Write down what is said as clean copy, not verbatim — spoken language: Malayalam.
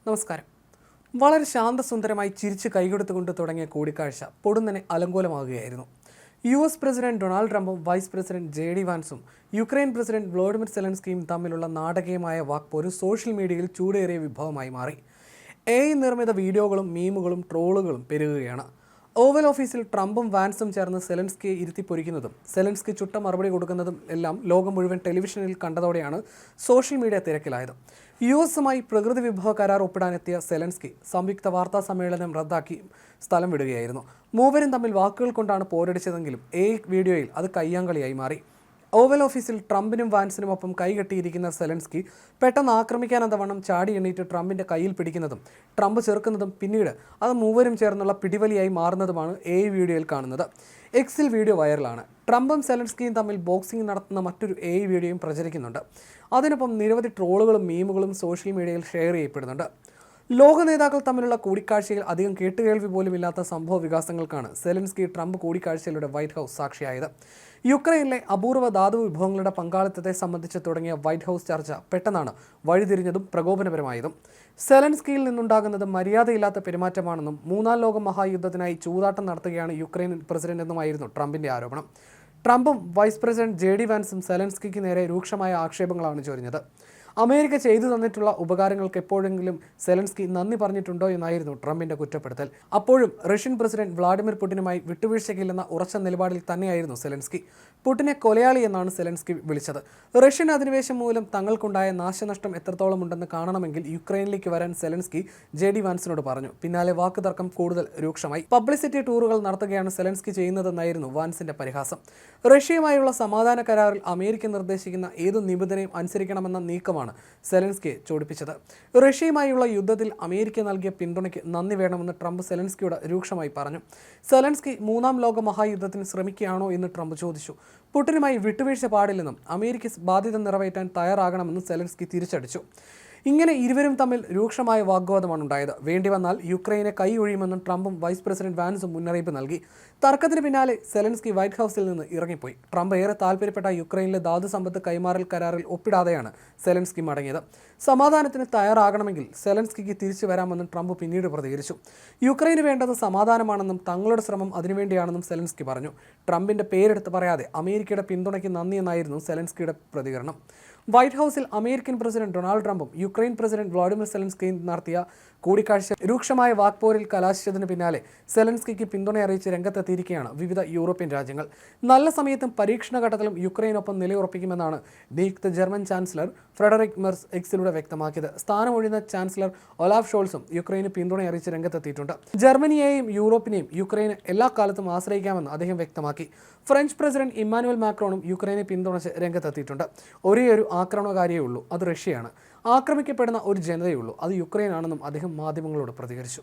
നമസ്കാരം. വളരെ ശാന്തസുന്ദരമായി ചിരിച്ച് കൈകൊടുത്തുകൊണ്ട് തുടങ്ങിയ കൂടിക്കാഴ്ച പൊടുന്നനെ അലങ്കോലമാകുകയായിരുന്നു. US പ്രസിഡന്റ് ഡൊണാൾഡ് ട്രംപും വൈസ് പ്രസിഡന്റ് JD വാൻസും യുക്രൈൻ പ്രസിഡന്റ് വ്ളോഡിമിർ സെലൻസ്കിയും തമ്മിലുള്ള നാടകീയമായ വാക്പോര് സോഷ്യൽ മീഡിയയിൽ ചൂടേറിയ വിഭവമായി മാറി. AI നിർമ്മിത വീഡിയോകളും മീമുകളും ട്രോളുകളും പെരുകുകയാണ്. ഓവൽ ഓഫീസിൽ ട്രംപും വാൻസും ചേർന്ന് സെലൻസ്കിയെ ഇരുത്തിപ്പൊരിക്കുന്നതും സെലൻസ്കി ചുട്ട മറുപടി കൊടുക്കുന്നതും എല്ലാം ലോകം മുഴുവൻ ടെലിവിഷനിൽ കണ്ടതോടെയാണ് സോഷ്യൽ മീഡിയ തിരക്കിലായത്. US-മായി പ്രകൃതി വിഭവ കരാർ ഒപ്പിടാനെത്തിയ സെലൻസ്കി സംയുക്ത വാർത്താ സമ്മേളനം റദ്ദാക്കി സ്ഥലം വിടുകയായിരുന്നു. മൂവരും തമ്മിൽ വാക്കുകൾ കൊണ്ടാണ് പോരടിച്ചതെങ്കിലും വീഡിയോയിൽ അത് കയ്യാങ്കളിയായി മാറി. ഓവൽ ഓഫീസിൽ ട്രംപിനും വാൻസിനുമൊപ്പം കൈകെട്ടിയിരിക്കുന്ന സെലൻസ്കി പെട്ടെന്ന് ആക്രമിക്കാനെന്നവണ്ണം ചാടി എണ്ണീറ്റ് ട്രംപിൻ്റെ കയ്യിൽ പിടിക്കുന്നതും ട്രംപ് ചെറുക്കുന്നതും പിന്നീട് അത് മൂവരും ചേർന്നുള്ള പിടിവലിയായി മാറുന്നതുമാണ് വീഡിയോയിൽ കാണുന്നത്. എക്സിൽ വീഡിയോ വൈറലാണ്. ട്രംപും സെലൻസ്കിയും തമ്മിൽ ബോക്സിംഗ് നടത്തുന്ന മറ്റൊരു വീഡിയോയും പ്രചരിക്കുന്നുണ്ട്. അതിനൊപ്പം നിരവധി ട്രോളുകളും മീമുകളും സോഷ്യൽ മീഡിയയിൽ ഷെയർ ചെയ്യപ്പെടുന്നുണ്ട്. ലോക നേതാക്കൾ തമ്മിലുള്ള കൂടിക്കാഴ്ചയിൽ അധികം കേട്ടുകേൾവി പോലുമില്ലാത്ത സംഭവ വികാസങ്ങൾക്കാണ് സെലൻസ്കി ട്രംപ് കൂടിക്കാഴ്ചയിലൂടെ വൈറ്റ് ഹൗസ് സാക്ഷിയായത്. യുക്രൈനിലെ അപൂർവ ധാതു വിഭവങ്ങളുടെ പങ്കാളിത്തത്തെ സംബന്ധിച്ച് തുടങ്ങിയ വൈറ്റ് ഹൗസ് ചർച്ച പെട്ടെന്നാണ് വഴിതിരിഞ്ഞതും പ്രകോപനപരമായതും. സെലൻസ്കിയിൽ നിന്നുണ്ടാകുന്നത് മര്യാദയില്ലാത്ത പെരുമാറ്റമാണെന്നും മൂന്നാം ലോക മഹായുദ്ധത്തിനായി ചൂതാട്ടം നടത്തുകയാണ് യുക്രൈൻ പ്രസിഡന്റ് എന്നുമായിരുന്നു ട്രംപിന്റെ ആരോപണം. ട്രംപും വൈസ് പ്രസിഡന്റ് JD വാൻസും സെലൻസ്കിക്ക് നേരെ രൂക്ഷമായ ആക്ഷേപങ്ങളാണ് ചൊരിഞ്ഞത്. അമേരിക്ക ചെയ്തു തന്നിട്ടുള്ള ഉപകാരങ്ങൾക്ക് എപ്പോഴെങ്കിലും സെലൻസ്കി നന്ദി പറഞ്ഞിട്ടുണ്ടോ എന്നായിരുന്നു ട്രംപിന്റെ കുറ്റപ്പെടുത്തൽ. അപ്പോഴും റഷ്യൻ പ്രസിഡന്റ് വ്ളാഡിമിർ പുടിനുമായി വിട്ടുവീഴ്ചയ്ക്കില്ലെന്ന ഉറച്ച നിലപാടിൽ തന്നെയായിരുന്നു സെലൻസ്കി. പുടിനെ കൊലയാളി എന്നാണ് സെലൻസ്കി വിളിച്ചത്. റഷ്യൻ അധിനിവേശം മൂലം തങ്ങൾക്കുണ്ടായ നാശനഷ്ടം എത്രത്തോളം ഉണ്ടെന്ന് കാണണമെങ്കിൽ യുക്രൈനിലേക്ക് വരാൻ സെലൻസ്കി JD വാൻസിനോട് പറഞ്ഞു. പിന്നാലെ വാക്കുതർക്കം കൂടുതൽ രൂക്ഷമായി. പബ്ലിസിറ്റി ടൂറുകൾ നടത്തുകയാണ് സെലൻസ്കി ചെയ്യുന്നതെന്നായിരുന്നു വാൻസിന്റെ പരിഹാസം. റഷ്യയുമായുള്ള സമാധാന കരാറിൽ അമേരിക്ക നിർദ്ദേശിക്കുന്ന ഏതു നിബന്ധനയും അനുസരിക്കണമെന്ന നീക്കമാണ് സെലൻസ്കിയെ ചോടിപ്പിച്ചത്. റഷ്യയുമായുള്ള യുദ്ധത്തിൽ അമേരിക്ക നൽകിയ പിന്തുണയ്ക്ക് നന്ദി വേണമെന്ന് ട്രംപ് സെലൻസ്കിയോട് രൂക്ഷമായി പറഞ്ഞു. സെലൻസ്കി മൂന്നാം ലോക മഹായുദ്ധത്തിന് ശ്രമിക്കുകയാണോ എന്ന് ട്രംപ് ചോദിച്ചു. പുടിനുമായി വിട്ടുവീഴ്ച പാടില്ലെന്നും അമേരിക്ക ബാധ്യത നിറവേറ്റാൻ തയ്യാറാകണമെന്നും സെലൻസ്കി തിരിച്ചടിച്ചു. ഇങ്ങനെ ഇരുവരും തമ്മിൽ രൂക്ഷമായ വാഗ്വാദമാണ് ഉണ്ടായത്. വേണ്ടി വന്നാൽ യുക്രൈനെ കൈ ഒഴിയുമെന്നും ട്രംപും വൈസ് പ്രസിഡന്റ് വാൻസും മുന്നറിയിപ്പ് നൽകി. തർക്കത്തിന് പിന്നാലെ സെലൻസ്കി വൈറ്റ് ഹൗസിൽ നിന്ന് ഇറങ്ങിപ്പോയി. ട്രംപ് ഏറെ താല്പര്യപ്പെട്ട യുക്രൈനിലെ ധാതു സമ്പത്ത് കൈമാറൽ കരാറിൽ ഒപ്പിടാതെയാണ് സെലൻസ്കി മടങ്ങിയത്. സമാധാനത്തിന് തയ്യാറാകണമെങ്കിൽ സെലൻസ്കിക്ക് തിരിച്ചു വരാമെന്നും ട്രംപ് പിന്നീട് പ്രതികരിച്ചു. യുക്രൈന് വേണ്ടത് സമാധാനമാണെന്നും തങ്ങളുടെ ശ്രമം അതിനുവേണ്ടിയാണെന്നും സെലൻസ്കി പറഞ്ഞു. ട്രംപിന്റെ പേരെടുത്ത് പറയാതെ അമേരിക്കയുടെ പിന്തുണയ്ക്ക് നന്ദി എന്നായിരുന്നു സെലൻസ്കിയുടെ പ്രതികരണം. വൈറ്റ് ഹൗസിൽ അമേരിക്കൻ പ്രസിഡന്റ് ഡൊണാൾഡ് ട്രംപും യുക്രൈൻ പ്രസിഡന്റ് വ്ളാഡിമിർ സെലൻസ്കിയും നടത്തിയ കൂടിക്കാഴ്ച രൂക്ഷമായ വാക്പോരിൽ കലാശിച്ചതിന് പിന്നാലെ സെലൻസ്കിക്ക് പിന്തുണ അറിയിച്ച് രംഗത്തെത്തിയിരിക്കുകയാണ് വിവിധ യൂറോപ്യൻ രാജ്യങ്ങൾ. നല്ല സമയത്തും പരീക്ഷണഘട്ടത്തിലും യുക്രൈനൊപ്പം നിലയുറപ്പിക്കുമെന്നാണ് നിയുക്ത ജർമ്മൻ ചാൻസലർ ഫ്രെഡറിക് മെർസ് എക്സിലൂടെ വ്യക്തമാക്കിയത്. സ്ഥാനമൊഴിയുന്ന ചാൻസലർ ഒലാഫ് ഷോൾസും യുക്രൈന് പിന്തുണ അറിയിച്ച് രംഗത്തെത്തിയിട്ടുണ്ട്. ജർമ്മനിയെയും യൂറോപ്പിനെയും യുക്രൈന് എല്ലാ കാലത്തും ആശ്രയിക്കാമെന്ന് അദ്ദേഹം വ്യക്തമാക്കി. ഫ്രഞ്ച് പ്രസിഡന്റ് ഇമ്മാനുവൽ മാക്രോണും യുക്രൈനെ പിന്തുണച്ച് രംഗത്തെത്തിയിട്ടുണ്ട്. ഒരേയൊരു ആക്രമണകാരിയേ ഉള്ളൂ, അത് റഷ്യയാണ്. ആക്രമിക്കപ്പെടുന്ന ഒരു ജനതയുള്ളൂ, അത് യുക്രൈൻ ആണെന്നും അദ്ദേഹം മാധ്യമങ്ങളോട് പ്രതികരിച്ചു.